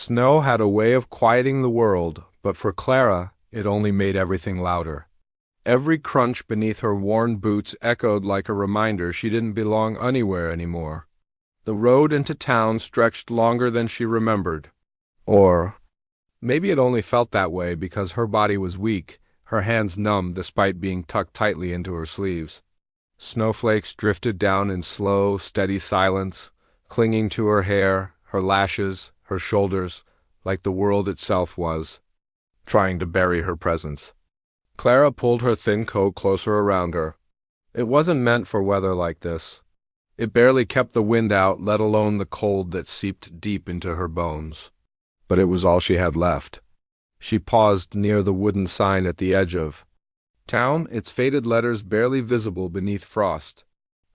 Snow had a way of quieting the world, but for Clara, it only made everything louder. Every crunch beneath her worn boots echoed like a reminder she didn't belong anywhere anymore. The road into town stretched longer than she remembered. Or maybe it only felt that way because her body was weak, her hands numb despite being tucked tightly into her sleeves. Snowflakes drifted down in slow, steady silence, clinging to her hair, her lashes, her shoulders, like the world itself was, trying to bury her presence. Clara pulled her thin coat closer around her. It wasn't meant for weather like this. It barely kept the wind out, let alone the cold that seeped deep into her bones. But it was all she had left. She paused near the wooden sign at the edge of town, its faded letters barely visible beneath frost.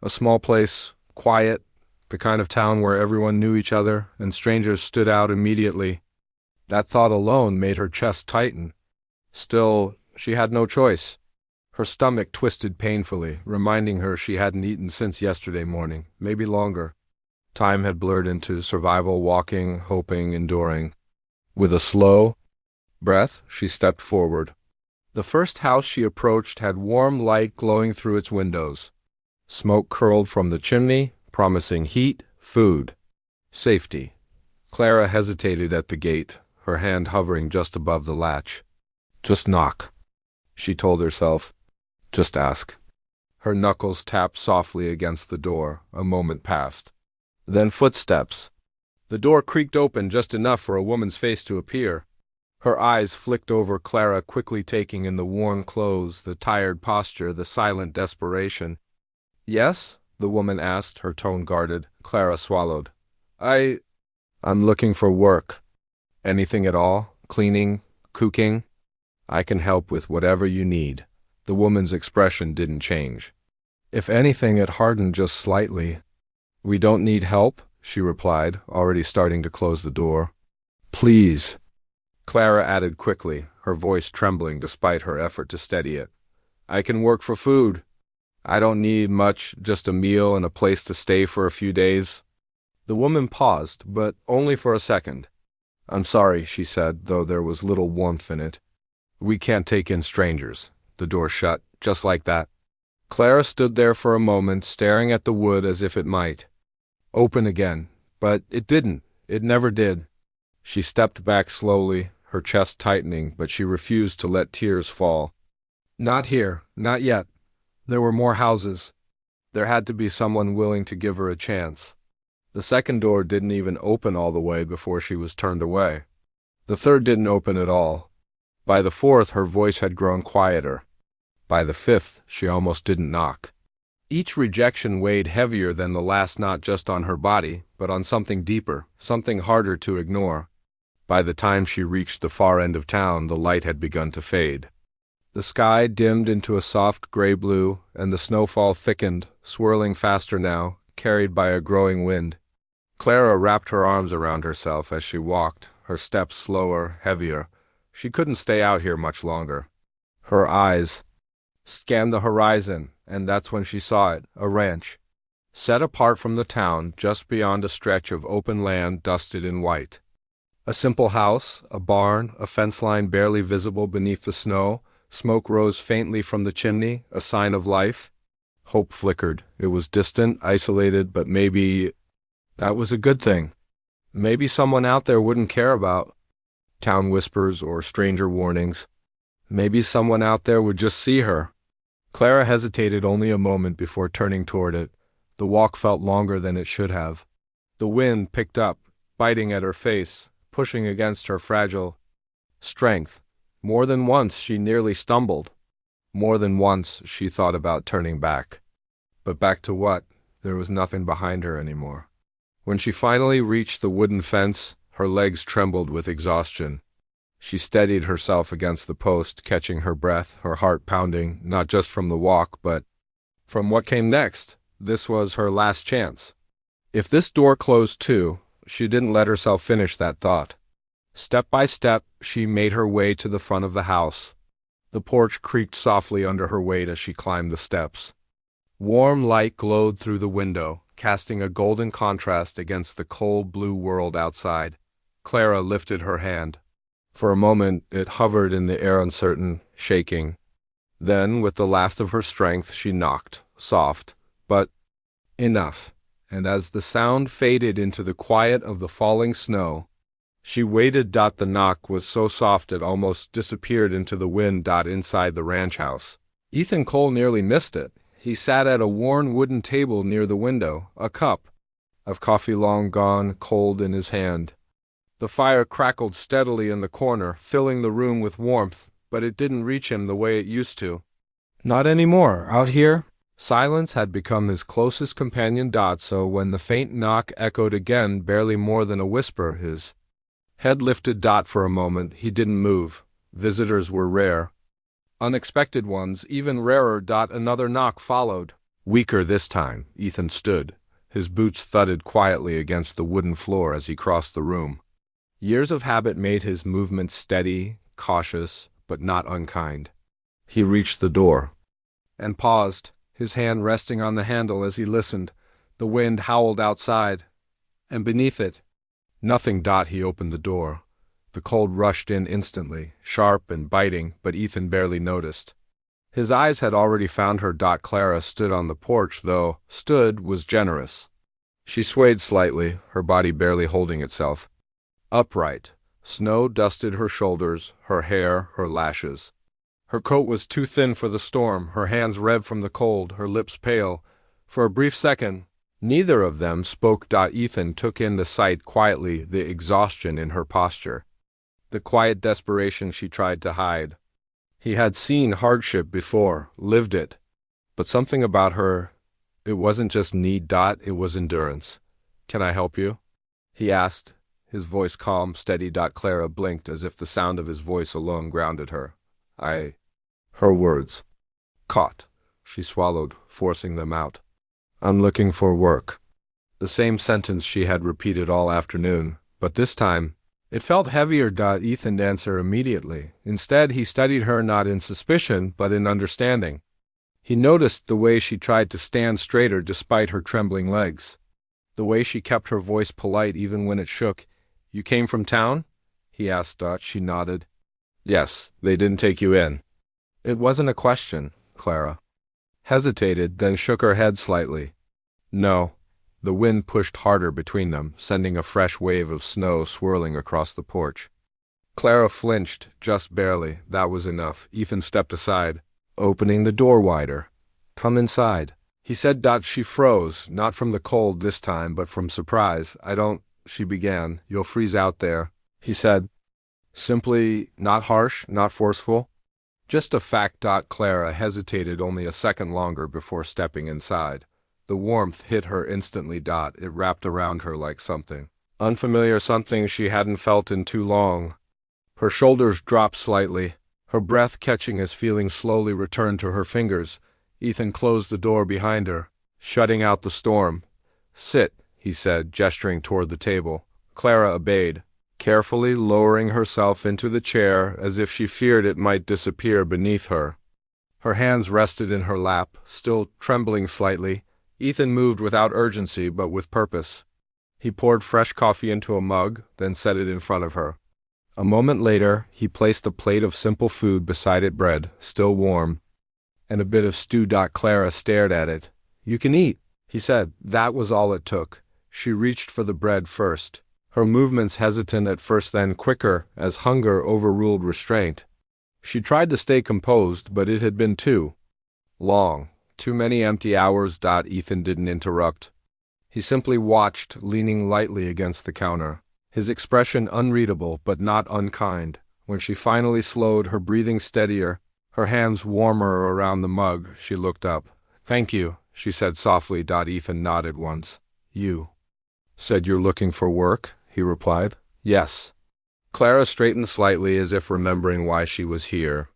A small place, quiet, the kind of town where everyone knew each other and strangers stood out immediately. That thought alone made her chest tighten. Still, she had no choice. Her stomach twisted painfully, reminding her she hadn't eaten since yesterday morning, maybe longer. Time had blurred into survival, walking, hoping, enduring. With a slow breath, she stepped forward. The first house she approached had warm light glowing through its windows. Smoke curled from the chimney, promising heat, food, safety. Clara hesitated at the gate, her hand hovering just above the latch. Just knock, she told herself. Just ask. Her knuckles tapped softly against the door. A moment passed. Then footsteps. The door creaked open just enough for a woman's face to appear. Her eyes flicked over Clara, quickly taking in the worn clothes, the tired posture, the silent desperation. Yes? The woman asked, her tone guarded. Clara swallowed. I'm looking for work. Anything at all? Cleaning? Cooking? I can help with whatever you need. The woman's expression didn't change. If anything, it hardened just slightly. We don't need help, she replied, already starting to close the door. Please, Clara added quickly, her voice trembling despite her effort to steady it. I can work for food. I don't need much, just a meal and a place to stay for a few days. The woman paused, but only for a second. I'm sorry, she said, though there was little warmth in it. We can't take in strangers. The door shut, just like that. Clara stood there for a moment, staring at the wood as if it might open again, but it didn't. It never did. She stepped back slowly, her chest tightening, but she refused to let tears fall. Not here, not yet. There were more houses. There had to be someone willing to give her a chance. The second door didn't even open all the way before she was turned away. The third didn't open at all. By the fourth, her voice had grown quieter. By the fifth, she almost didn't knock. Each rejection weighed heavier than the last, not just on her body, but on something deeper, something harder to ignore. By the time she reached the far end of town, the light had begun to fade. The sky dimmed into a soft gray blue, and the snowfall thickened, swirling faster now, carried by a growing wind. Clara wrapped her arms around herself as she walked, her steps slower, heavier. She couldn't stay out here much longer. Her eyes scanned the horizon, and that's when she saw it, a ranch, set apart from the town, just beyond a stretch of open land dusted in white. A simple house, a barn, a fence line barely visible beneath the snow. Smoke rose faintly from the chimney, a sign of life. Hope flickered. It was distant, isolated, but maybe that was a good thing. Maybe someone out there wouldn't care about town whispers or stranger warnings. Maybe someone out there would just see her. Clara hesitated only a moment before turning toward it. The walk felt longer than it should have. The wind picked up, biting at her face, pushing against her fragile strength. More than once she nearly stumbled. More than once she thought about turning back. But back to what? There was nothing behind her anymore. When she finally reached the wooden fence, her legs trembled with exhaustion. She steadied herself against the post, catching her breath, her heart pounding, not just from the walk, but from what came next. This was her last chance. If this door closed too, she didn't let herself finish that thought. Step by step, she made her way to the front of the house. The porch creaked softly under her weight as she climbed the steps. Warm light glowed through the window, casting a golden contrast against the cold blue world outside. Clara lifted her hand. For a moment it hovered in the air, uncertain, shaking. Then, with the last of her strength, she knocked, soft, but enough, and as the sound faded into the quiet of the falling snow, she waited. The knock was so soft it almost disappeared into the wind. Inside the ranch house, Ethan Cole nearly missed it. He sat at a worn wooden table near the window, a cup of coffee long gone, cold in his hand. The fire crackled steadily in the corner, filling the room with warmth, but it didn't reach him the way it used to. Not anymore, out here. Silence had become his closest companion. So when the faint knock echoed again, barely more than a whisper, his head lifted. For a moment he didn't move. Visitors were rare. Unexpected ones, even rarer. Another knock followed. Weaker this time. Ethan stood. His boots thudded quietly against the wooden floor as he crossed the room. Years of habit made his movements steady, cautious, but not unkind. He reached the door and paused, his hand resting on the handle as he listened. The wind howled outside, and beneath it, nothing. He opened the door. The cold rushed in instantly, sharp and biting, but Ethan barely noticed. His eyes had already found her. Clara stood on the porch, though stood was generous. She swayed slightly, her body barely holding itself. Upright, snow dusted her shoulders, her hair, her lashes. Her coat was too thin for the storm, her hands red from the cold, her lips pale. For a brief second, neither of them spoke. Ethan took in the sight quietly, the exhaustion in her posture, the quiet desperation she tried to hide. He had seen hardship before, lived it. But something about her, it wasn't just need. It was endurance. "Can I help you?" he asked, his voice calm, steady. Clara blinked as if the sound of his voice alone grounded her. Her words caught. She swallowed, forcing them out. "I'm looking for work." The same sentence she had repeated all afternoon, but this time it felt heavier. Ethan didn't answer immediately. Instead, he studied her not in suspicion, but in understanding. He noticed the way she tried to stand straighter despite her trembling legs. The way she kept her voice polite even when it shook. "You came from town?" he asked. She nodded. "Yes, they didn't take you in." It wasn't a question. Clara hesitated, then shook her head slightly. "No." The wind pushed harder between them, sending a fresh wave of snow swirling across the porch. Clara flinched, just barely. That was enough. Ethan stepped aside, opening the door wider. "Come inside," he said. She froze, not from the cold this time, but from surprise. "I don't," she began. "You'll freeze out there," he said. Simply, not harsh, not forceful. Just a fact. Clara hesitated only a second longer before stepping inside. The warmth hit her instantly. It wrapped around her like something unfamiliar, something she hadn't felt in too long. Her shoulders dropped slightly, her breath catching as feelings slowly returned to her fingers. Ethan closed the door behind her, shutting out the storm. "Sit," he said, gesturing toward the table. Clara obeyed, carefully lowering herself into the chair as if she feared it might disappear beneath her. Her hands rested in her lap, still trembling slightly. Ethan moved without urgency but with purpose. He poured fresh coffee into a mug, then set it in front of her. A moment later, he placed a plate of simple food beside it, bread, still warm, and a bit of stew. Clara stared at it. "You can eat," he said. That was all it took. She reached for the bread first, her movements hesitant at first, then quicker as hunger overruled restraint. She tried to stay composed, but it had been too long, too many empty hours. Ethan didn't interrupt. He simply watched, leaning lightly against the counter, his expression unreadable but not unkind. When she finally slowed, her breathing steadier, her hands warmer around the mug, she looked up. "Thank you," she said softly. Ethan nodded once. "You said you're looking for work?" he replied. "Yes." Clara straightened slightly as if remembering why she was here.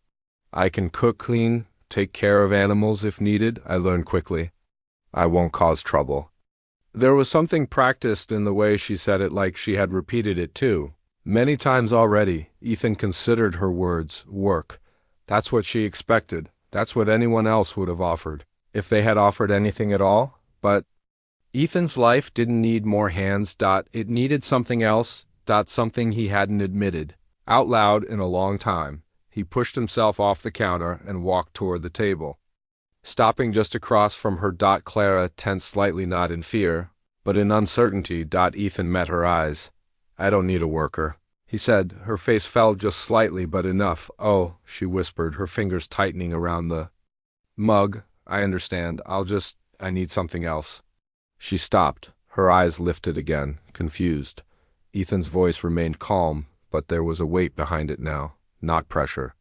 "I can cook, clean, take care of animals if needed," I learned quickly. "I won't cause trouble." There was something practiced in the way she said it, like she had repeated it too. Many times already. Ethan considered her words, work. That's what she expected. That's what anyone else would have offered, if they had offered anything at all. But Ethan's life didn't need more hands. It needed something else. Something he hadn't admitted out loud in a long time. He pushed himself off the counter and walked toward the table, stopping just across from her. Clara tensed slightly, not in fear, but in uncertainty. Ethan met her eyes. "I don't need a worker," he said. Her face fell just slightly, but enough. "Oh," she whispered, her fingers tightening around the mug. "I understand. I need something else." She stopped, her eyes lifted again, confused. Ethan's voice remained calm, but there was a weight behind it now. Not pressure.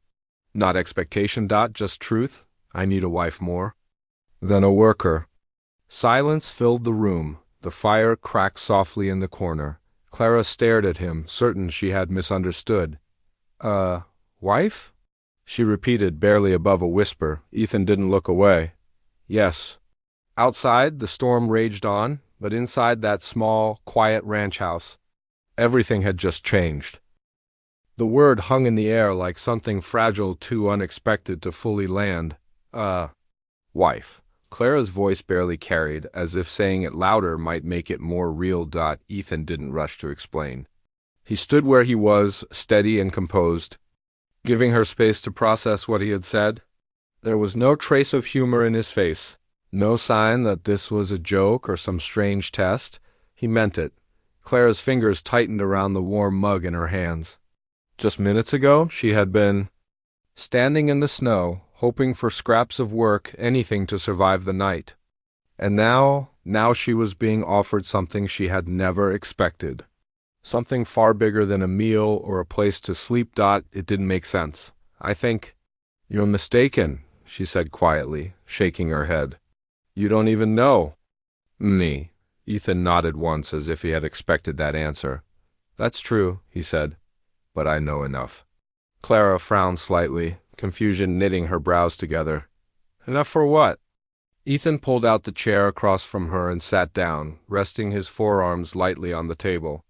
Not expectation. Just truth. "I need a wife more than a worker." Silence filled the room. The fire cracked softly in the corner. Clara stared at him, certain she had misunderstood. Wife?" she repeated, barely above a whisper. Ethan didn't look away. "Yes." Outside, the storm raged on, but inside that small, quiet ranch house, everything had just changed. The word hung in the air like something fragile, too unexpected to fully land. Wife. Clara's voice barely carried, as if saying it louder might make it more real. Ethan didn't rush to explain. He stood where he was, steady and composed, giving her space to process what he had said. There was no trace of humor in his face, no sign that this was a joke or some strange test. He meant it. Clara's fingers tightened around the warm mug in her hands. Just minutes ago, she had been standing in the snow, hoping for scraps of work, anything to survive the night. And now she was being offered something she had never expected. Something far bigger than a meal or a place to sleep. It didn't make sense. "I think you're mistaken," she said quietly, shaking her head. "You don't even know me." Ethan nodded once, as if he had expected that answer. "That's true," he said, "but I know enough." Clara frowned slightly, confusion knitting her brows together. "Enough for what?" Ethan pulled out the chair across from her and sat down, resting his forearms lightly on the table.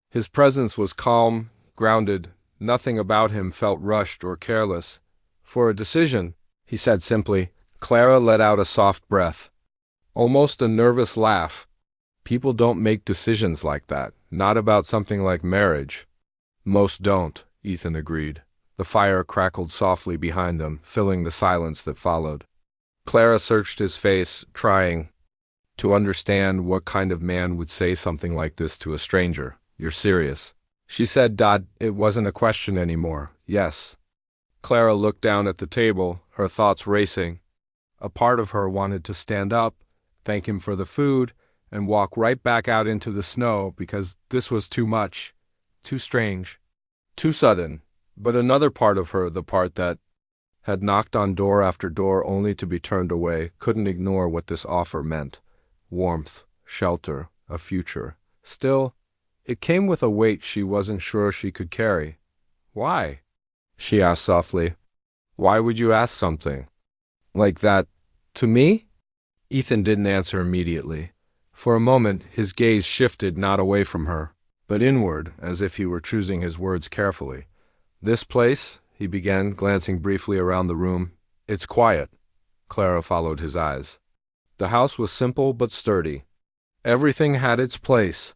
His presence was calm, grounded. Nothing about him felt rushed or careless. "For a decision," he said simply. Clara let out a soft breath, almost a nervous laugh. "People don't make decisions like that, not about something like marriage." "Most don't," Ethan agreed. The fire crackled softly behind them, filling the silence that followed. Clara searched his face, trying to understand what kind of man would say something like this to a stranger. "You're serious?" she said. It wasn't a question anymore. "Yes." Clara looked down at the table, her thoughts racing. A part of her wanted to stand up, thank him for the food, and walk right back out into the snow, because this was too much, too strange, too sudden. But another part of her, the part that had knocked on door after door only to be turned away, couldn't ignore what this offer meant. Warmth, shelter, a future. Still, it came with a weight she wasn't sure she could carry. "Why?" she asked softly. "Why would you ask something like that to me?" Ethan didn't answer immediately. For a moment, his gaze shifted not away from her, but inward, as if he were choosing his words carefully. "This place," he began, glancing briefly around the room. "It's quiet." Clara followed his eyes. The house was simple but sturdy. Everything had its place.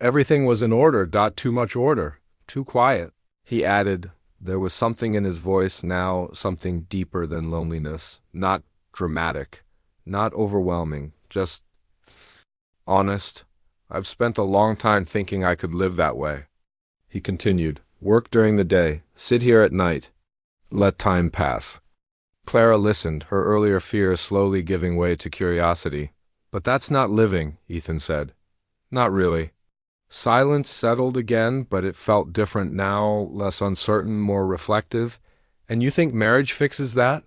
Everything was in order. Too much order. Too quiet. He added, there was something in his voice now, something deeper than loneliness. Not dramatic, not overwhelming, just honest. "I've spent a long time thinking I could live that way," he continued. "Work during the day, sit here at night, let time pass." Clara listened, her earlier fears slowly giving way to curiosity. "But that's not living," Ethan said. "Not really." Silence settled again, but it felt different now, less uncertain, more reflective. "And you think marriage fixes that?"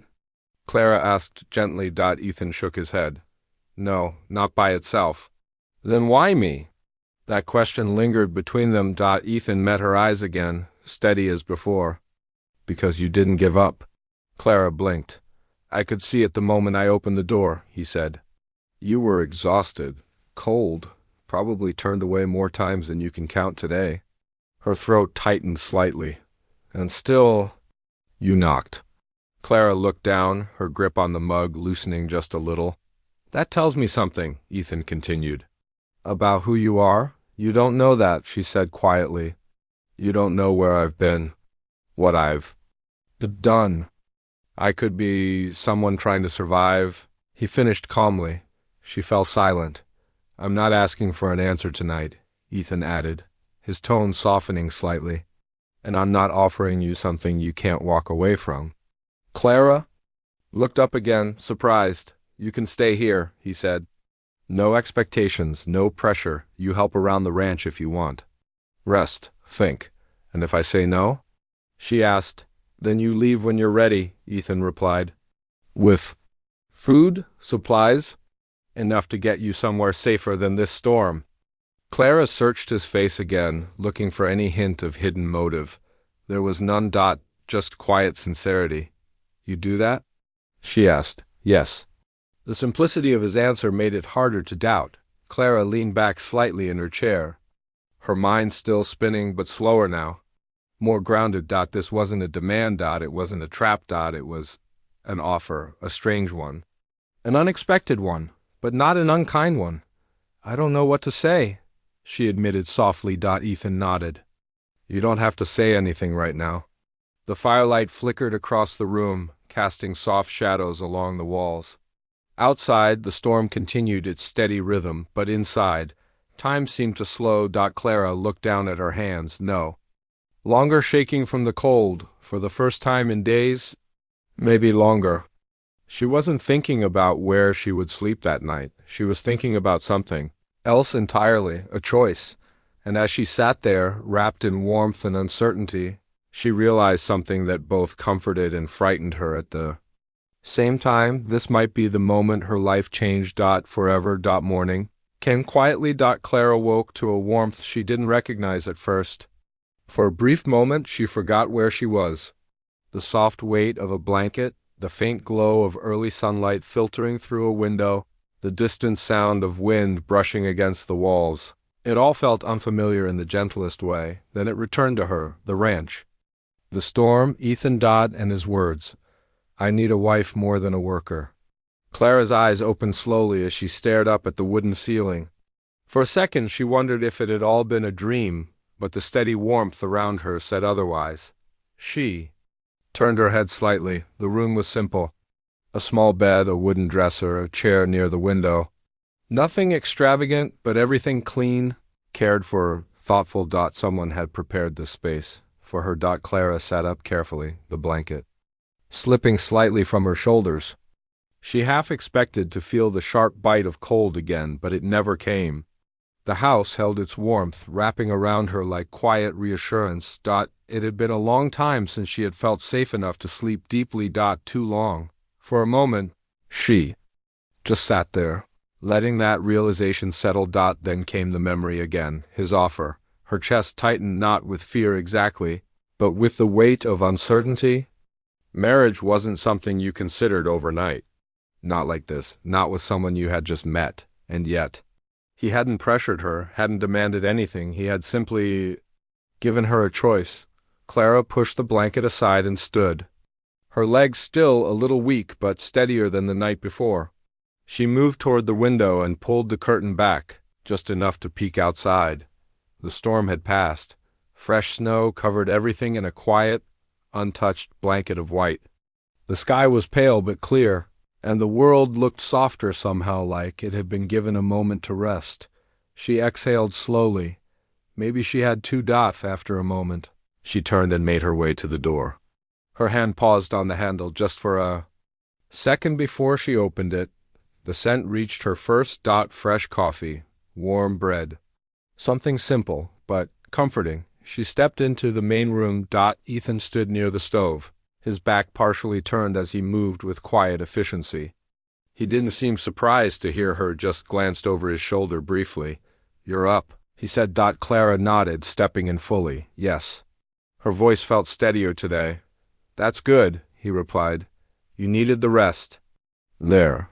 Clara asked gently. Ethan shook his head. "No, not by itself." "Then why me?" That question lingered between them. Ethan met her eyes again, steady as before. "Because you didn't give up." Clara blinked. "I could see it the moment I opened the door," he said. "You were exhausted, cold, probably turned away more times than you can count today." Her throat tightened slightly. "And still, you knocked." Clara looked down, her grip on the mug loosening just a little. "That tells me something," Ethan continued. "About who you are?" "You don't know that," she said quietly. You don't know where I've been, what I've done. I could be someone trying to survive. He finished calmly. She fell silent. I'm not asking for an answer tonight, Ethan added, his tone softening slightly. And I'm not offering you something you can't walk away from. Clara looked up again, surprised. You can stay here, he said. No expectations, no pressure. You help around the ranch if you want. Rest, think. And if I say no? She asked. Then you leave when you're ready, Ethan replied. With food, supplies, enough to get you somewhere safer than this storm. Clara searched his face again, looking for any hint of hidden motive. There was none. Just quiet sincerity. You do that? She asked. Yes. The simplicity of his answer made it harder to doubt. Clara leaned back slightly in her chair, her mind still spinning but slower now. More grounded. This wasn't a demand. It wasn't a trap. It was an offer, a strange one. An unexpected one, but not an unkind one. I don't know what to say, she admitted softly. Ethan nodded. You don't have to say anything right now. The firelight flickered across the room, casting soft shadows along the walls. Outside, the storm continued its steady rhythm, but inside, time seemed to slow. Clara looked down at her hands. No. Longer shaking from the cold, for the first time in days, maybe longer. She wasn't thinking about where she would sleep that night. She was thinking about something else entirely, a choice. And as she sat there, wrapped in warmth and uncertainty, she realized something that both comforted and frightened her at the same time. This might be the moment her life changed. Forever. Morning came quietly. Clara woke to a warmth she didn't recognize at first. For a brief moment, she forgot where she was. The soft weight of a blanket, the faint glow of early sunlight filtering through a window, the distant sound of wind brushing against the walls. It all felt unfamiliar in the gentlest way. Then it returned to her, the ranch. The storm, Ethan and his words. I need a wife more than a worker. Clara's eyes opened slowly as she stared up at the wooden ceiling. For a second she wondered if it had all been a dream, but the steady warmth around her said otherwise. She turned her head slightly. The room was simple. A small bed, a wooden dresser, a chair near the window. Nothing extravagant, but everything clean, cared for, thoughtful. Someone had prepared this space for her. Clara sat up carefully, the blanket slipping slightly from her shoulders. She half expected to feel the sharp bite of cold again, but it never came. The house held its warmth, wrapping around her like quiet reassurance. It had been a long time since she had felt safe enough to sleep deeply. Too long. For a moment, she just sat there, letting that realization settle. Then came the memory again, his offer. Her chest tightened, not with fear exactly, but with the weight of uncertainty. Marriage wasn't something you considered overnight. Not like this, not with someone you had just met, and yet he hadn't pressured her, hadn't demanded anything. He had simply given her a choice. Clara pushed the blanket aside and stood, her legs still a little weak but steadier than the night before. She moved toward the window and pulled the curtain back, just enough to peek outside. The storm had passed. Fresh snow covered everything in a quiet, untouched blanket of white. The sky was pale but clear, and the world looked softer somehow, like it had been given a moment to rest. She exhaled slowly. Maybe she had to. After a moment, she turned and made her way to the door. Her hand paused on the handle just for a second before she opened it. The scent reached her first. Fresh coffee, warm bread. Something simple, but comforting. She stepped into the main room. Ethan stood near the stove, his back partially turned as he moved with quiet efficiency. He didn't seem surprised to hear her, just glanced over his shoulder briefly. You're up, he said. Clara nodded, stepping in fully. Yes. Her voice felt steadier today. That's good, he replied. You needed the rest. There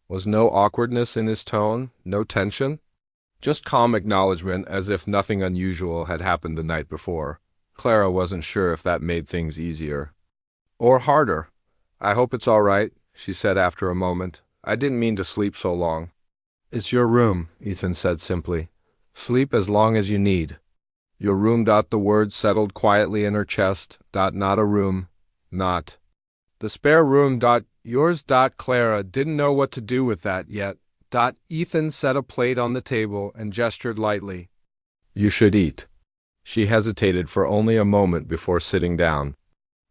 was no awkwardness in his tone, no tension. Just calm acknowledgement, as if nothing unusual had happened the night before. Clara wasn't sure if that made things easier or harder. I hope it's all right, she said after a moment. I didn't mean to sleep so long. It's your room, Ethan said simply. Sleep as long as you need. Your room. The word settled quietly in her chest. Not a room. Not. The spare room. Yours. Clara didn't know what to do with that yet. Ethan set a plate on the table and gestured lightly. You should eat. She hesitated for only a moment before sitting down.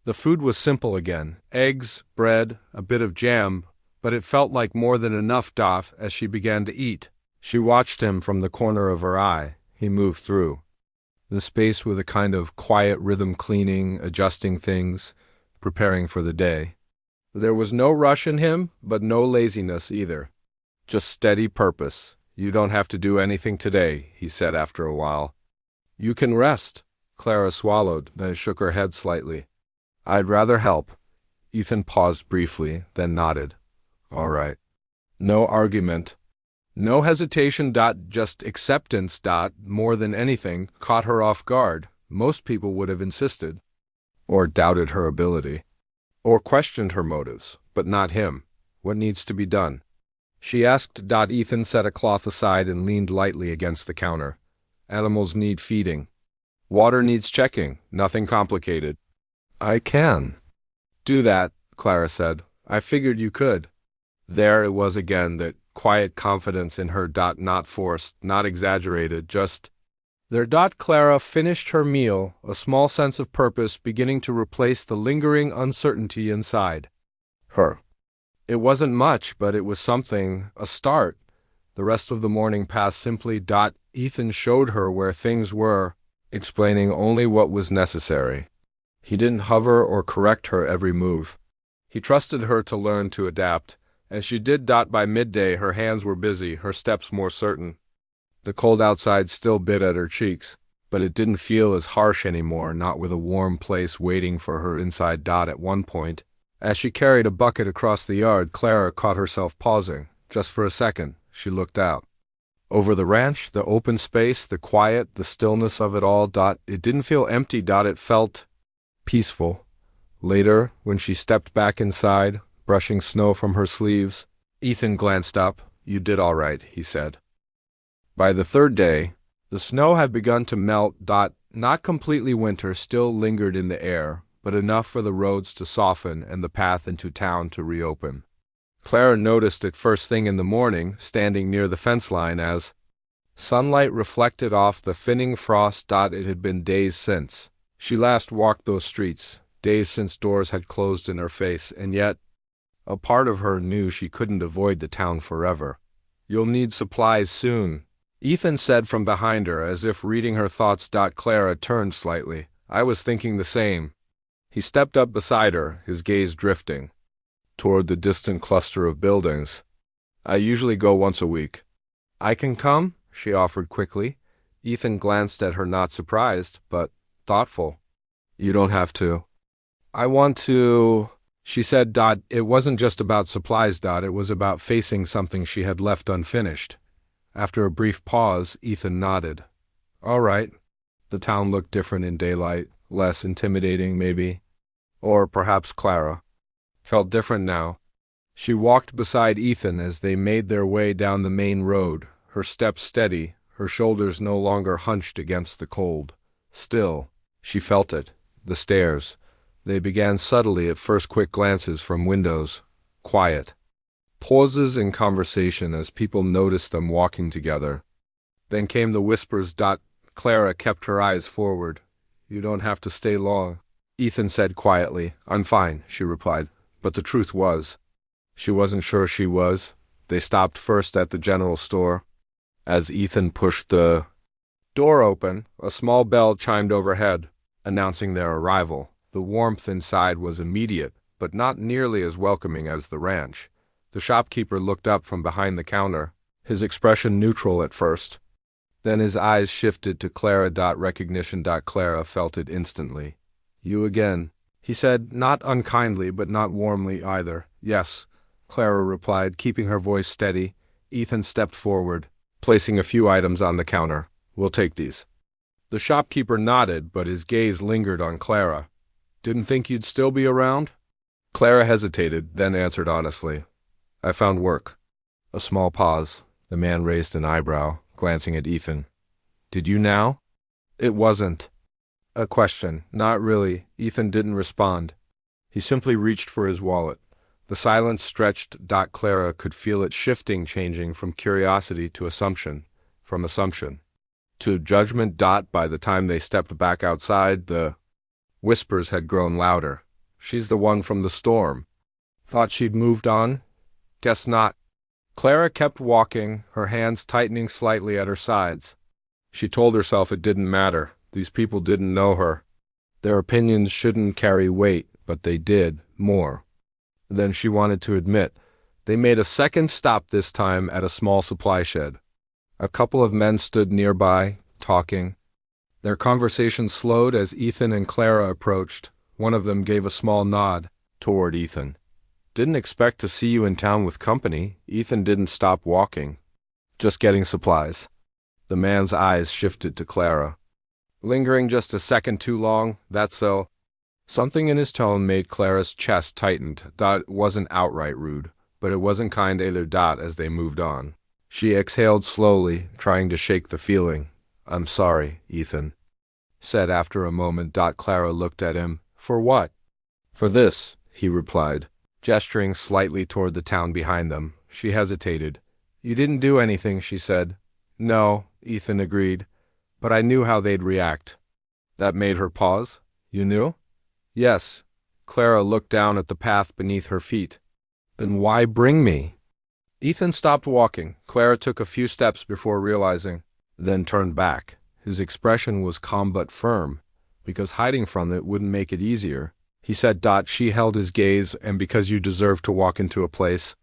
The food was simple again. Eggs, bread, a bit of jam, but it felt like more than enough. As she began to eat, she watched him from the corner of her eye. He moved through the space with a kind of quiet rhythm, cleaning, adjusting things, preparing for the day. There was no rush in him, but no laziness either. Just steady purpose. You don't have to do anything today, he said after a while. You can rest. Clara swallowed, then shook her head slightly. I'd rather help. Ethan paused briefly, then nodded. All right. No argument. No hesitation. Just acceptance. More than anything, caught her off guard. Most people would have insisted, or doubted her ability, or questioned her motives, but not him. What needs to be done? She asked. Ethan set a cloth aside and leaned lightly against the counter. Animals need feeding. Water needs checking. Nothing complicated. I can do that, Clara said. I figured you could. There it was again, that quiet confidence in her. Not forced, not exaggerated, just there. Clara finished her meal, a small sense of purpose beginning to replace the lingering uncertainty inside her. It wasn't much, but it was something, a start. The rest of the morning passed simply. Ethan showed her where things were, explaining only what was necessary. He didn't hover or correct her every move. He trusted her to learn to adapt, and she did. By midday her hands were busy, her steps more certain. The cold outside still bit at her cheeks, but it didn't feel as harsh anymore, not with a warm place waiting for her inside. At one point, as she carried a bucket across the yard, Clara caught herself pausing. Just for a second, she looked out. Over the ranch, the open space, the quiet, the stillness of it all. It didn't feel empty. It felt peaceful. Later, when she stepped back inside, brushing snow from her sleeves, Ethan glanced up. You did all right, he said. By the third day, the snow had begun to melt. Not completely. Winter still lingered in the air, but enough for the roads to soften and the path into town to reopen. Clara noticed it first thing in the morning, standing near the fence line, as sunlight reflected off the thinning frost. It had been days since she last walked those streets, days since doors had closed in her face, and yet a part of her knew she couldn't avoid the town forever. You'll need supplies soon, Ethan said from behind her, as if reading her thoughts. Clara turned slightly. I was thinking the same. He stepped up beside her, his gaze drifting toward the distant cluster of buildings. I usually go once a week. I can come, she offered quickly. Ethan glanced at her, not surprised, but thoughtful. You don't have to. I want to, she said. It wasn't just about supplies. It was about facing something she had left unfinished. After a brief pause, Ethan nodded. All right. The town looked different in daylight, less intimidating maybe. Or perhaps Clara felt different now. She walked beside Ethan as they made their way down the main road, her steps steady, her shoulders no longer hunched against the cold. Still, she felt it. The stairs. They began subtly at first, quick glances from windows. Quiet. Pauses in conversation as people noticed them walking together. Then came the whispers. Clara kept her eyes forward. You don't have to stay long, Ethan said quietly. I'm fine, she replied. But the truth was, she wasn't sure she was. They stopped first at the general store. As Ethan pushed the door open, a small bell chimed overhead, announcing their arrival. The warmth inside was immediate, but not nearly as welcoming as the ranch. The shopkeeper looked up from behind the counter, his expression neutral at first. Then his eyes shifted to Clara. Recognition. Clara felt it instantly. You again, he said, not unkindly, but not warmly either. Yes, Clara replied, keeping her voice steady. Ethan stepped forward, placing a few items on the counter. We'll take these. The shopkeeper nodded, but his gaze lingered on Clara. Didn't think you'd still be around? Clara hesitated, then answered honestly. I found work. A small pause. The man raised an eyebrow, glancing at Ethan. Did you now? It wasn't a question. Not really. Ethan didn't respond. He simply reached for his wallet. The silence stretched. Clara could feel it shifting, changing from curiosity to assumption, from assumption to judgment. By the time they stepped back outside, the whispers had grown louder. She's the one from the storm. Thought she'd moved on? Guess not. Clara kept walking, her hands tightening slightly at her sides. She told herself it didn't matter. These people didn't know her. Their opinions shouldn't carry weight, but they did, more than she wanted to admit. They made a second stop, this time at a small supply shed. A couple of men stood nearby, talking. Their conversation slowed as Ethan and Clara approached. One of them gave a small nod toward Ethan. Didn't expect to see you in town with company. Ethan didn't stop walking. Just getting supplies. The man's eyes shifted to Clara. Lingering just a second too long, that's so. Something in his tone made Clara's chest tightened. It wasn't outright rude, but it wasn't kind either. As they moved on, she exhaled slowly, trying to shake the feeling. I'm sorry, Ethan said after a moment. Clara looked at him. For what? For this, he replied, gesturing slightly toward the town behind them. She hesitated. You didn't do anything, she said. No, Ethan agreed, but I knew how they'd react. That made her pause. You knew? Yes. Clara looked down at the path beneath her feet. Then why bring me? Ethan stopped walking. Clara took a few steps before realizing, then turned back. His expression was calm but firm, because hiding from it wouldn't make it easier. He said. She held his gaze. And because you deserve to walk into a place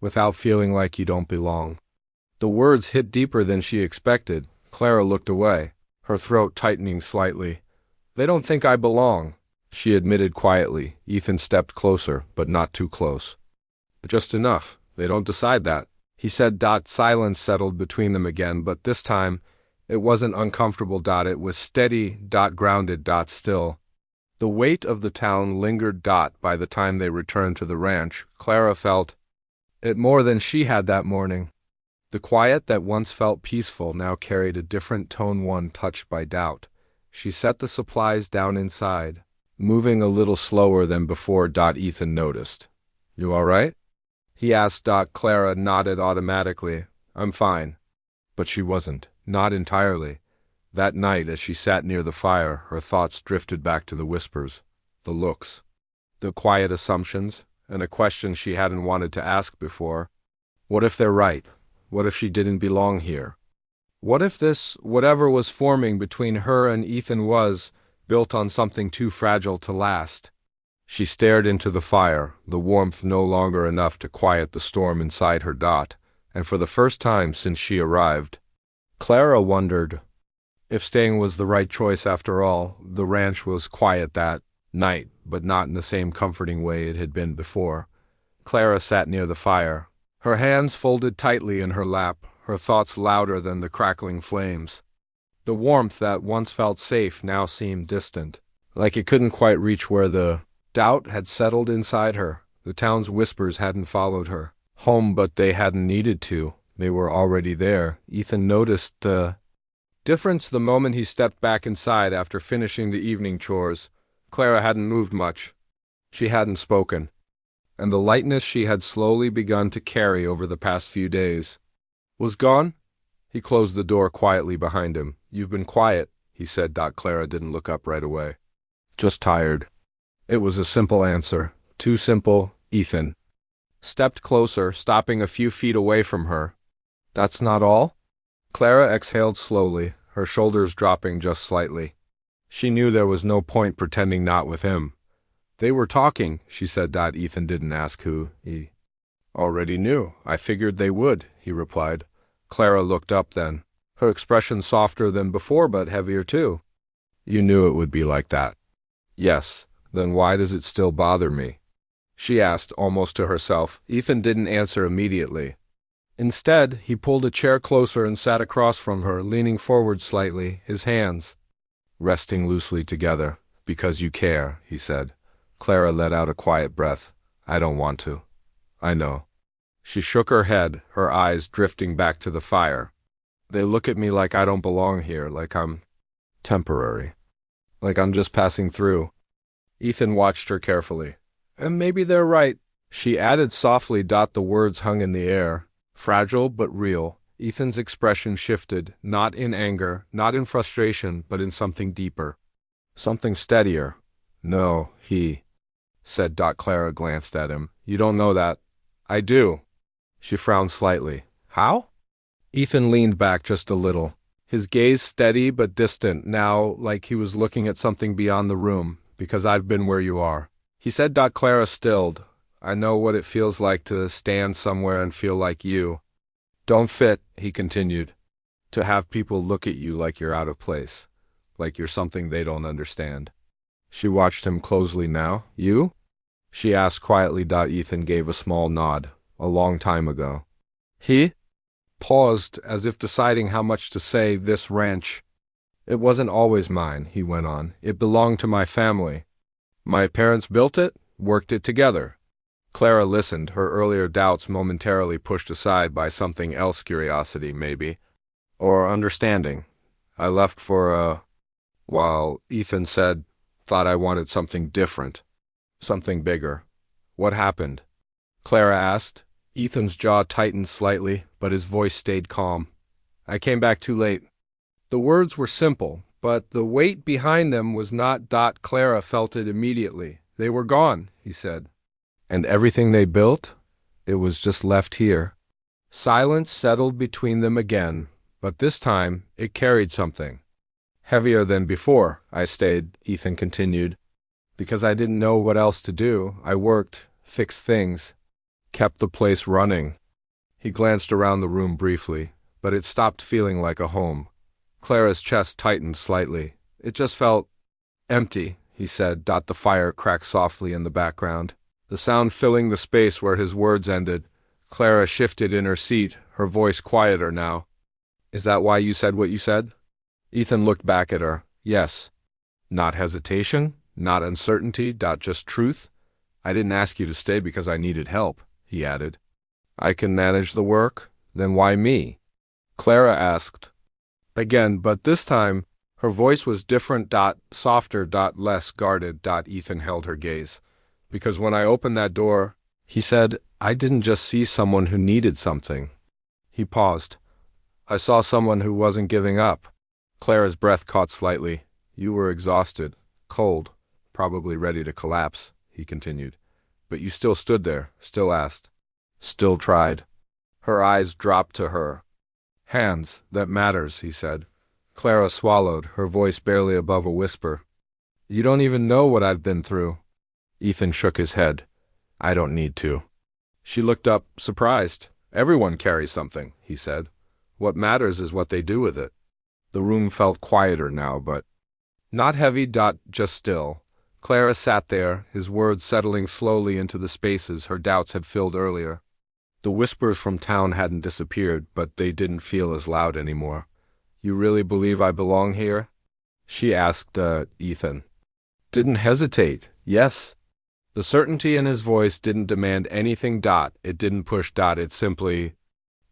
without feeling like you don't belong. The words hit deeper than she expected. Clara looked away, her throat tightening slightly. They don't think I belong, she admitted quietly. Ethan stepped closer, but not too close. Just enough. They don't decide that, he said. Silence settled between them again, but this time it wasn't uncomfortable. It was steady, grounded, still. The weight of the town lingered. By the time they returned to the ranch, Clara felt it more than she had that morning. The quiet that once felt peaceful now carried a different tone, one touched by doubt. She set the supplies down inside, moving a little slower than before. Ethan noticed. You all right? He asked. Clara nodded automatically. I'm fine. But she wasn't. Not entirely. That night, as she sat near the fire, her thoughts drifted back to the whispers, the looks, the quiet assumptions, and a question she hadn't wanted to ask before. What if they're right? What if she didn't belong here? What if this, whatever was forming between her and Ethan, was built on something too fragile to last? She stared into the fire, the warmth no longer enough to quiet the storm inside her. And for the first time since she arrived, Clara wondered if staying was the right choice after all. The ranch was quiet that night, but not in the same comforting way it had been before. Clara sat near the fire, her hands folded tightly in her lap, her thoughts louder than the crackling flames. The warmth that once felt safe now seemed distant, like it couldn't quite reach where the doubt had settled inside her. The town's whispers hadn't followed her home, but they hadn't needed to. They were already there. Ethan noticed the difference the moment he stepped back inside after finishing the evening chores. Clara hadn't moved much. She hadn't spoken. And the lightness she had slowly begun to carry over the past few days was gone. He closed the door quietly behind him. You've been quiet, he said. Clara didn't look up right away. Just tired. It was a simple answer. Too simple. Ethan stepped closer, stopping a few feet away from her. That's not all? Clara exhaled slowly, her shoulders dropping just slightly. She knew there was no point pretending not with him. They were talking, she said. Ethan didn't ask who. He already knew. I figured they would, he replied. Clara looked up then, her expression softer than before but heavier too. You knew it would be like that. Yes. Then why does it still bother me? She asked, almost to herself. Ethan didn't answer immediately. Instead, he pulled a chair closer and sat across from her, leaning forward slightly, his hands resting loosely together. Because you care, he said. Clara let out a quiet breath. I don't want to. I know. She shook her head, her eyes drifting back to the fire. They look at me like I don't belong here, like I'm Temporary. Like I'm just passing through. Ethan watched her carefully. And maybe they're right, she added softly. The words hung in the air, fragile but real. Ethan's expression shifted, not in anger, not in frustration, but in something deeper. Something steadier. No, he said. Clara glanced at him. You don't know that. I do. She frowned slightly. How? Ethan leaned back just a little, his gaze steady but distant now, like he was looking at something beyond the room. Because I've been where you are, he said. Clara stilled. I know what it feels like to stand somewhere and feel like you don't fit, he continued. To have people look at you like you're out of place, like you're something they don't understand. She watched him closely now. You? She asked quietly. Ethan gave a small nod. A long time ago. He paused, as if deciding how much to say. This ranch. It wasn't always mine, he went on. It belonged to my family. My parents built it, worked it together. Clara listened, her earlier doubts momentarily pushed aside by something else, curiosity, maybe, or understanding. I left for while Ethan said, thought I wanted something different, something bigger. What happened? Clara asked. Ethan's jaw tightened slightly, but his voice stayed calm. I came back too late. The words were simple, but the weight behind them was not. Clara felt it immediately. They were gone, he said. And everything they built? It was just left here. Silence settled between them again, but this time it carried something. Heavier than before, I stayed, Ethan continued, because I didn't know what else to do. I worked, fixed things, kept the place running. He glanced around the room briefly, but it stopped feeling like a home. Clara's chest tightened slightly. It just felt empty, he said. The fire cracked softly in the background, the sound filling the space where his words ended. Clara shifted in her seat, her voice quieter now. Is that why you said what you said? Ethan looked back at her. Yes. Not hesitation, not uncertainty, just truth. I didn't ask you to stay because I needed help, he added. I can manage the work? Then why me? Clara asked. Again, but this time, her voice was different. Softer, less guarded. Ethan held her gaze. Because when I opened that door, he said, I didn't just see someone who needed something. He paused. I saw someone who wasn't giving up. Clara's breath caught slightly. You were exhausted, cold, probably ready to collapse, he continued. But you still stood there, still asked, still tried. Her eyes dropped to her. Hands, that matters, he said. Clara swallowed, her voice barely above a whisper. You don't even know what I've been through. Ethan shook his head. I don't need to. She looked up, surprised. Everyone carries something, he said. What matters is what they do with it. The room felt quieter now, but not heavy. Just still. Clara sat there, his words settling slowly into the spaces her doubts had filled earlier. The whispers from town hadn't disappeared, but they didn't feel as loud anymore. You really believe I belong here? She asked, Ethan. Didn't hesitate. Yes. The certainty in his voice didn't demand anything. It didn't push. It simply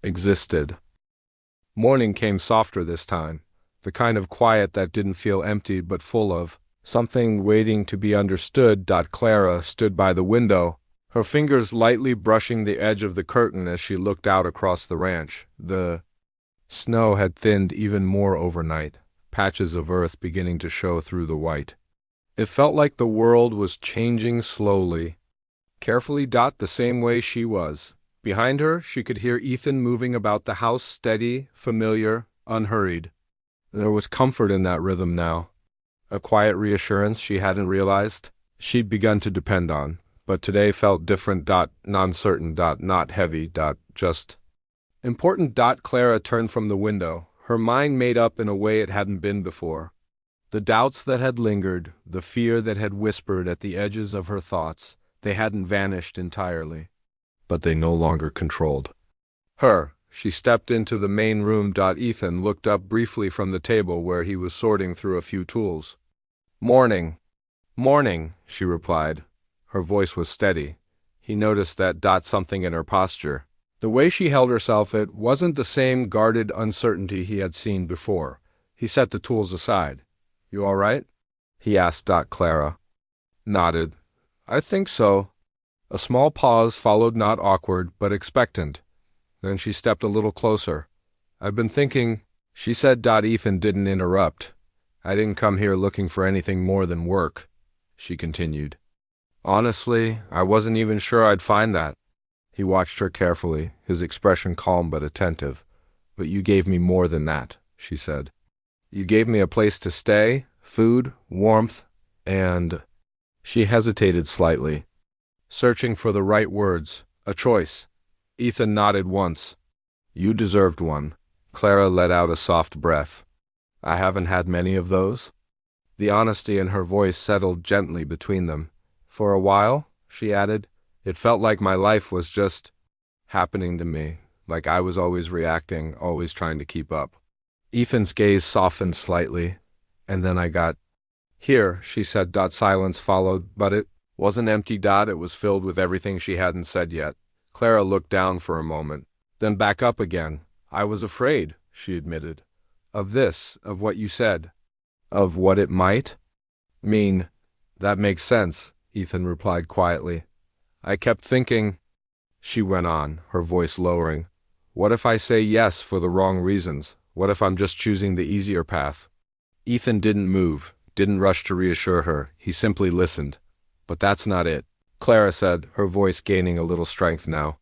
existed. Morning came softer this time, the kind of quiet that didn't feel empty but full of something waiting to be understood. Clara stood by the window, her fingers lightly brushing the edge of the curtain as she looked out across the ranch. The snow had thinned even more overnight, patches of earth beginning to show through the white. It felt like the world was changing slowly, carefully. The same way she was. Behind her, she could hear Ethan moving about the house, steady, familiar, unhurried. There was comfort in that rhythm now, a quiet reassurance she hadn't realized she'd begun to depend on. But today felt different. Non-certain. Not heavy. Just important. Clara turned from the window, her mind made up in a way it hadn't been before. The doubts that had lingered, the fear that had whispered at the edges of her thoughts, they hadn't vanished entirely, but they no longer controlled her. She stepped into the main room. Ethan looked up briefly from the table where he was sorting through a few tools. Morning. Morning, she replied. Her voice was steady. He noticed that. Something in her posture. The way she held herself, it wasn't the same guarded uncertainty he had seen before. He set the tools aside. You all right? He asked. Clara nodded. I think so. A small pause followed, not awkward, but expectant. Then she stepped a little closer. I've been thinking, she said. Ethan didn't interrupt. I didn't come here looking for anything more than work, she continued. Honestly, I wasn't even sure I'd find that. He watched her carefully, his expression calm but attentive. But you gave me more than that, she said. You gave me a place to stay, food, warmth, and... She hesitated slightly, searching for the right words. A choice. Ethan nodded once. You deserved one. Clara let out a soft breath. I haven't had many of those. The honesty in her voice settled gently between them. For a while, she added, it felt like my life was just happening to me, like I was always reacting, always trying to keep up. Ethan's gaze softened slightly, and then I got... Here, she said. Silence followed, but it wasn't empty. It was filled with everything she hadn't said yet. Clara looked down for a moment, then back up again. I was afraid, she admitted. Of this, of what you said. Of what it might mean. That makes sense, Ethan replied quietly. I kept thinking, she went on, her voice lowering. What if I say yes for the wrong reasons? What if I'm just choosing the easier path? Ethan didn't move, didn't rush to reassure her. He simply listened. But that's not it, Clara said, her voice gaining a little strength now.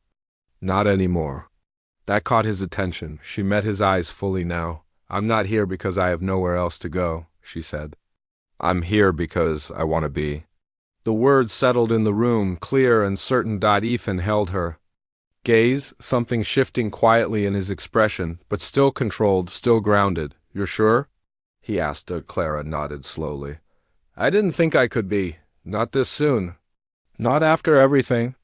Not anymore. That caught his attention. She met his eyes fully now. I'm not here because I have nowhere else to go, she said. I'm here because I want to be. The words settled in the room, clear and certain. Ethan held her gaze, something shifting quietly in his expression, but still controlled, still grounded. You're sure? He asked. Clara nodded slowly. I didn't think I could be. Not this soon. Not after everything.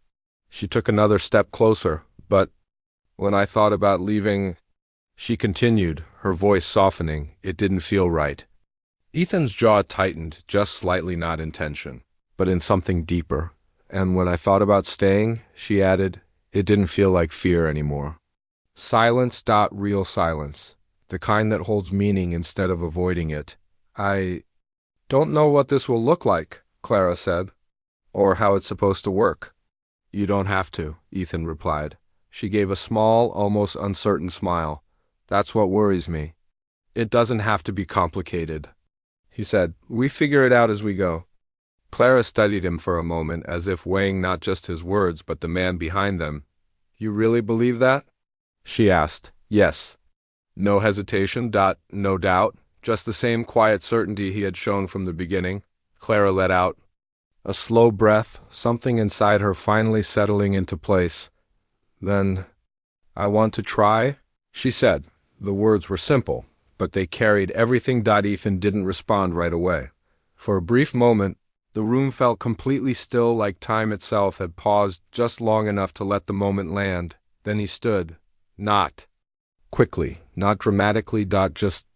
She took another step closer. But when I thought about leaving, she continued, her voice softening, it didn't feel right. Ethan's jaw tightened, just slightly, not in tension, but in something deeper. And when I thought about staying, she added, it didn't feel like fear anymore. Silence. Real silence. The kind that holds meaning instead of avoiding it. I don't know what this will look like, Clara said, or how it's supposed to work. You don't have to, Ethan replied. She gave a small, almost uncertain smile. That's what worries me. It doesn't have to be complicated, he said. We figure it out as we go. Clara studied him for a moment, as if weighing not just his words, but the man behind them. You really believe that? She asked. Yes. No hesitation. No doubt. Just the same quiet certainty he had shown from the beginning. Clara let out a slow breath, something inside her finally settling into place. Then, I want to try, she said. The words were simple, but they carried everything. Ethan didn't respond right away. For a brief moment, the room felt completely still, like time itself had paused just long enough to let the moment land. Then he stood. Not quickly, not dramatically. Just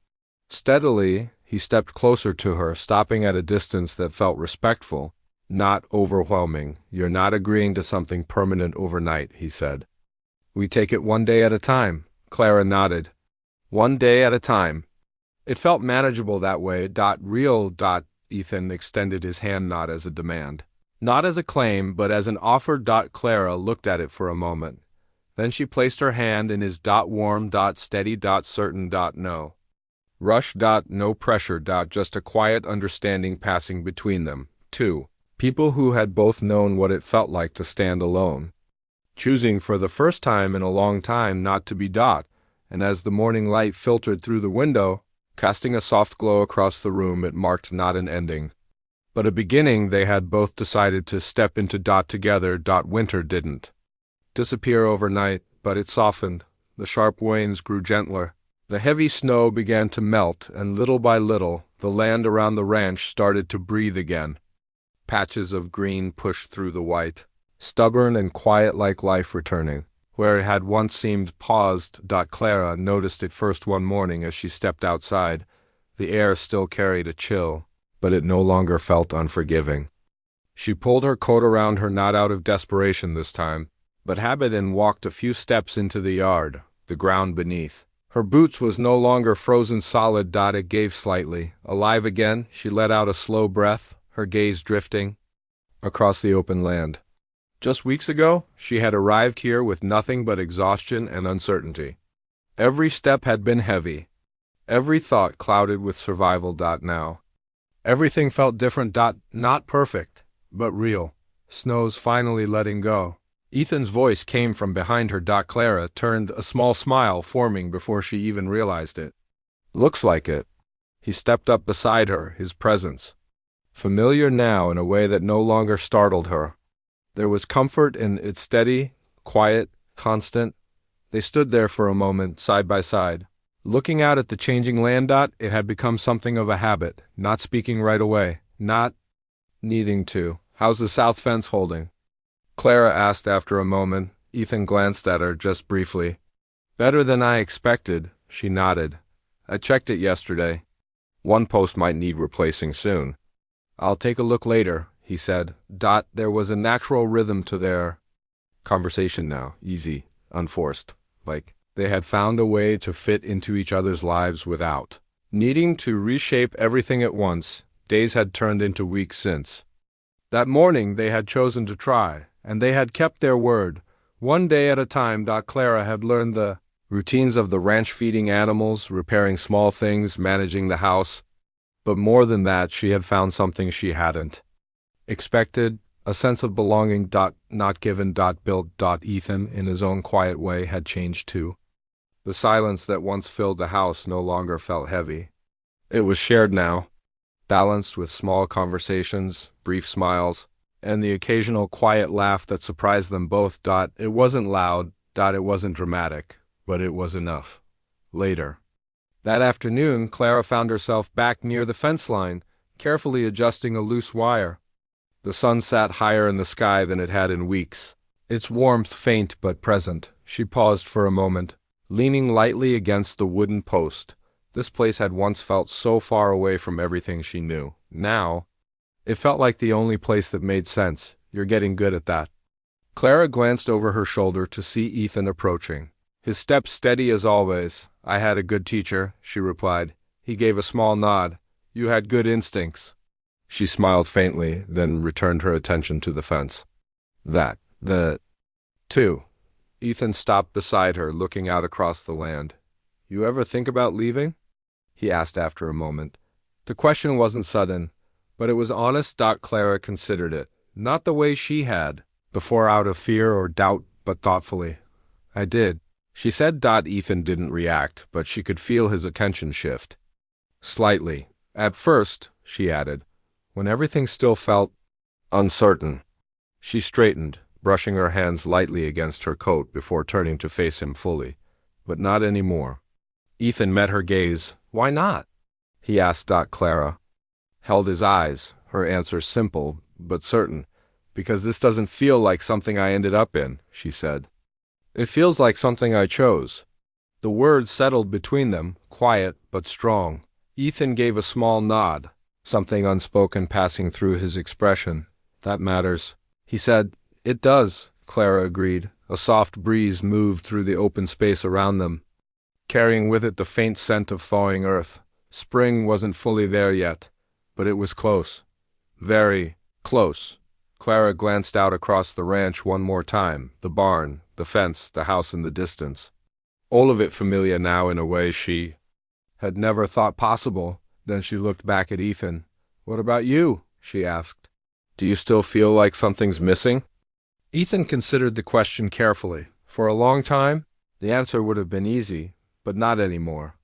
steadily, he stepped closer to her, stopping at a distance that felt respectful, not overwhelming. You're not agreeing to something permanent overnight, he said. We take it one day at a time. Clara nodded. One day at a time. It felt manageable that way. Real. Ethan extended his hand, not as a demand, not as a claim, but as an offer. Clara looked at it for a moment. Then she placed her hand in his. Warm. Steady. Certain. No rush. No pressure. Just a quiet understanding passing between them. Two people who had both known what it felt like to stand alone, choosing for the first time in a long time not to be. And as the morning light filtered through the window, casting a soft glow across the room, it marked not an ending, but a beginning. They had both decided to step into. Together. Winter didn't disappear overnight, but it softened. The sharp winds grew gentler. The heavy snow began to melt, and little by little, the land around the ranch started to breathe again. Patches of green pushed through the white, stubborn and quiet, like life returning. Where it had once seemed paused. Clara noticed it first one morning as she stepped outside. The air still carried a chill, but it no longer felt unforgiving. She pulled her coat around her, not out of desperation this time, but habit, and walked a few steps into the yard, the ground beneath. Her boots was no longer frozen solid. It gave slightly. Alive again, she let out a slow breath, her gaze drifting across the open land. Just weeks ago, she had arrived here with nothing but exhaustion and uncertainty. Every step had been heavy. Every thought clouded with survival. Now, everything felt different. Not perfect, but real. Snow's finally letting go. Ethan's voice came from behind her. Clara turned, a small smile forming before she even realized it. Looks like it. He stepped up beside her, his presence familiar now in a way that no longer startled her. There was comfort in its steady, quiet, constant. They stood there for a moment, side by side, looking out at the changing land. It had become something of a habit, not speaking right away, not needing to. How's the south fence holding? Clara asked after a moment. Ethan glanced at her just briefly. Better than I expected, she nodded. I checked it yesterday. One post might need replacing soon. I'll take a look later, he said. There was a natural rhythm to their conversation now, easy, unforced, like they had found a way to fit into each other's lives without needing to reshape everything at once. Days had turned into weeks since that morning they had chosen to try, and they had kept their word, one day at a time. Clara had learned the routines of the ranch, feeding animals, repairing small things, managing the house. But more than that, she had found something she hadn't expected, a sense of belonging. Not given. Built. Ethan, in his own quiet way, had changed too. The silence that once filled the house no longer felt heavy. It was shared now, balanced with small conversations, brief smiles, and the occasional quiet laugh that surprised them both. It wasn't loud. It wasn't dramatic, but it was enough. Later that afternoon, Clara found herself back near the fence line, carefully adjusting a loose wire. The sun sat higher in the sky than it had in weeks, its warmth faint but present. She paused for a moment, leaning lightly against the wooden post. This place had once felt so far away from everything she knew. Now, it felt like the only place that made sense. You're getting good at that. Clara glanced over her shoulder to see Ethan approaching, his steps steady as always. I had a good teacher, she replied. He gave a small nod. You had good instincts. She smiled faintly, then returned her attention to the fence. Two. Ethan stopped beside her, looking out across the land. You ever think about leaving? He asked after a moment. The question wasn't sudden, but it was honest. Clara considered it, not the way she had before, out of fear or doubt, but thoughtfully. I did, she said. Ethan didn't react, but she could feel his attention shift. Slightly. At first, she added, when everything still felt uncertain. She straightened, brushing her hands lightly against her coat before turning to face him fully. But not anymore. Ethan met her gaze. Why not? He asked. Clara held his eyes, her answer simple but certain. Because this doesn't feel like something I ended up in, she said. It feels like something I chose. The words settled between them, quiet but strong. Ethan gave a small nod, something unspoken passing through his expression. That matters, he said. It does, Clara agreed. A soft breeze moved through the open space around them, carrying with it the faint scent of thawing earth. Spring wasn't fully there yet, but it was close. Very close. Clara glanced out across the ranch one more time, the barn, the fence, the house in the distance. All of it familiar now in a way she had never thought possible. Then she looked back at Ethan. What about you? She asked. Do you still feel like something's missing? Ethan considered the question carefully. For a long time, the answer would have been easy, but not anymore.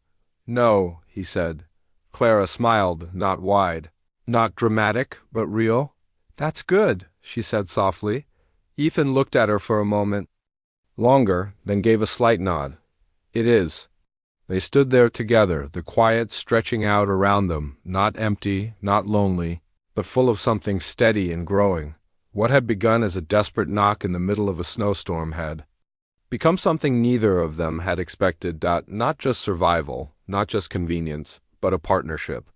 No, he said. Clara smiled, not wide. Not dramatic, but real. That's good, she said softly. Ethan looked at her for a moment longer, then gave a slight nod. It is. They stood there together, the quiet stretching out around them, not empty, not lonely, but full of something steady and growing. What had begun as a desperate knock in the middle of a snowstorm had become something neither of them had expected. Not just survival, not just convenience, but a partnership.